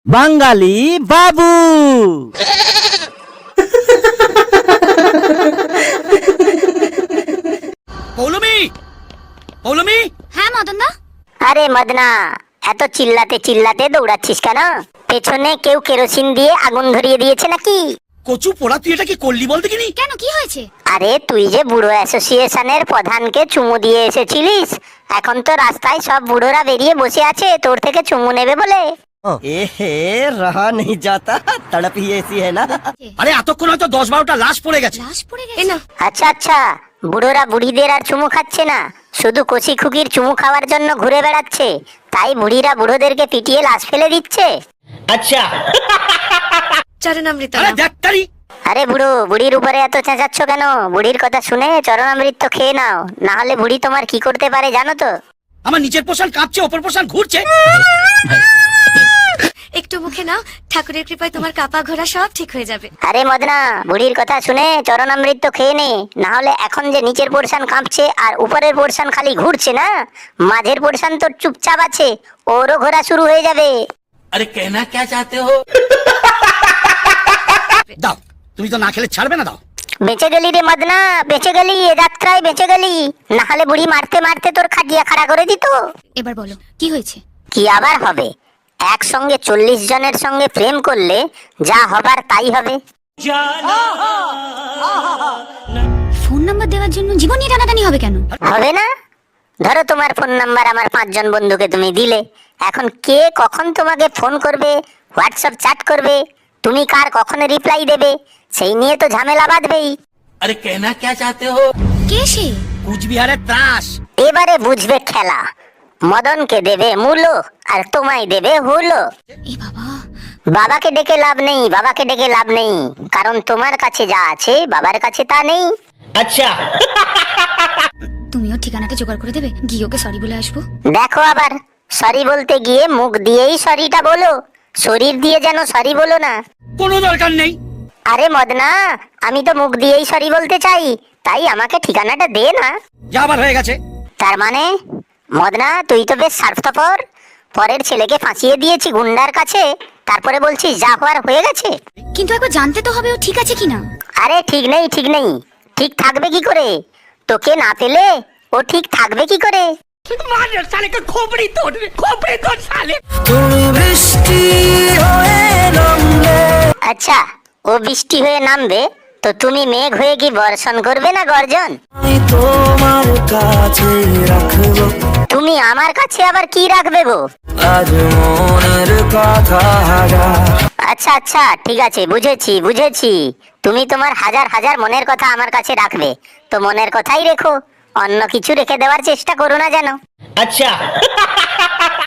বাঙালি বাবু। পৌলমি, পৌলমি। হ্যাঁ মদনদা। আরে মদনা, এত চিল্লাতে চিল্লাতে দৌড়াচ্ছিস কেন? পেছনে কেউ কেরোসিন দিয়ে আগুন ধরিয়ে দিয়েছে নাকি? কচু পোড়া, তুই এটা কি করলি বলতে কিনি? কেন, কি হয়েছে? আরে তুই যে বুড়ো অ্যাসোসিয়েশনের প্রধানকে চুমু দিয়ে এসেছিলিস, এখন তো রাস্তায় সব বুড়োরা বেরিয়ে বসে আছে তোর থেকে চুমু নেবে বলে। এহে রহা নেই যাতা, তড়প হি ऐसी है ना। আরে এতক্ষণ হয়তো 10-12টা লাশ পড়ে গেছে। লাশ পড়ে গেছে। আচ্ছা আচ্ছা, বুড়োরা বুড়িদের আর চুমু খাচ্ছে না, শুধু কচি খুকির চুমু খাওয়ার জন্য ঘুরে বেড়াচ্ছে, তাই বুড়িরা বুড়োদেরকে পিটিয়ে লাশ ফেলে দিচ্ছে। আচ্ছা। চরণামৃত। আরে ডাক্তারি। আরে বুড়ো, বুড়ির উপরে এত চেঁচাচ্ছ কেন? বুড়ির কথা শুনে চরণামৃত খেয়ে নাও, না হলে বুড়ি তোমার কি করতে পারে জানো তো? আমার নিচের পোষণ কাঁপছে, ওপর পোষণ ঘুরছে। একটু মুখে নাও, ঠাকুরের কৃপায় তোমার কাপা ঘোরা সব ঠিক হয়ে যাবে। আরে মদনা, বুড়ির কথা শুনে চরণামৃত খেয়ে নে, না হলে এখন যে নিচের পোর্শন কাঁপছে আর উপরের পোর্শন খালি ঘুরছে না, মাঝের পোর্শন তো চুপচাপ আছে, ওরও ঘোরা শুরু হয়ে যাবে। আরে কেনা কে চাতে হো? দাও, তুমি তো না খেলে ছাড়বে না, দাও। বেঁচে গেলি রে মদনা, বেঁচে গেলি, এ যাত্রায় বেঁচে গেলি, না হলে বুড়ি মারতে মারতে তোর খাটিয়া খাড়া করে দিত। এবার বলো কি হয়েছে? কি আবার হবে? একসঙ্গে 40 জনের সঙ্গে প্রেম করলে যা হবার তাই হবে। ফোন নাম্বার দেওয়ার জন্য জীবন নিয়ে টানাটানি হবে কেন? হবে না? ধরো তোমার ফোন নাম্বার আমার 5 জন বন্ধুকে তুমি দিলে, এখন কে কখন তোমাকে ফোন করবে, হোয়াটসঅ্যাপ চ্যাট করবে, তুমি কার কখন রিপ্লাই দেবে, সেই নিয়ে তো ঝামেলা বাঁধবেই। আরে কেনা কে চাতে হো? কে সে? কুচবিহারের ত্রাস। এবারে বুঝবে খেলা, মদনকে দেবে মূলো আর তোমায় দেবে হুলো। এ বাবা, বাবাকে ডেকে লাভ নেই, বাবাকে ডেকে লাভ নেই, কারণ তোমার কাছে যা আছে বাবার কাছে তা নেই। আচ্ছা। তুমিও ঠিকানাটা জোগাড় করে দেবে, গিয়ে ওকে সরি বলে আসবো। দেখো আবার, সরি বলতে গিয়ে মুখ দিয়েই সরিটা বলো, শরীর দিয়ে যেন সরি বলো না। কোনো দরকার নেই। আরে মদনা, আমি তো মুখ দিয়েই সরি বলতে চাই, তাই আমাকে ঠিকানাটা দে না। যা আবার হয়ে গেছে। তার মানে মদনা, তুই তো বেশ স্বার্থপর, পরের ছেলেকে ফাঁসিয়ে দিয়েছি গুন্ডার কাছে, তারপরে বলছিস যা হওয়ার হয়ে গেছে। কিন্তু একবার জানতে তো হবে ও ঠিক আছে কিনা। আরে ঠিক নেই, ঠিক নেই, ঠিক থাকবে কি করে? তোকে না পেলে ও ঠিক থাকবে কি করে? মার সালে কে খোপড়ি তোড়, খোপড়ি তোড় সালে। আচ্ছা, ও বৃষ্টি হয়ে নামবে তো তুমি মেঘ হয়ে কি বর্ষণ করবে না গর্জন? তোমার কাছে রাখবো, তুমি আমার কাছে আবার কি রাখবে গো? আজ মনের কথা। আচ্ছা আচ্ছা, ঠিক আছে, বুঝেছি বুঝেছি, তুমি তোমার হাজার হাজার মনের কথা আমার কাছে রাখবে, তো মনের কথাই রেখো, অন্য কিছু রেখে দেওয়ার চেষ্টা করো না যেন। আচ্ছা।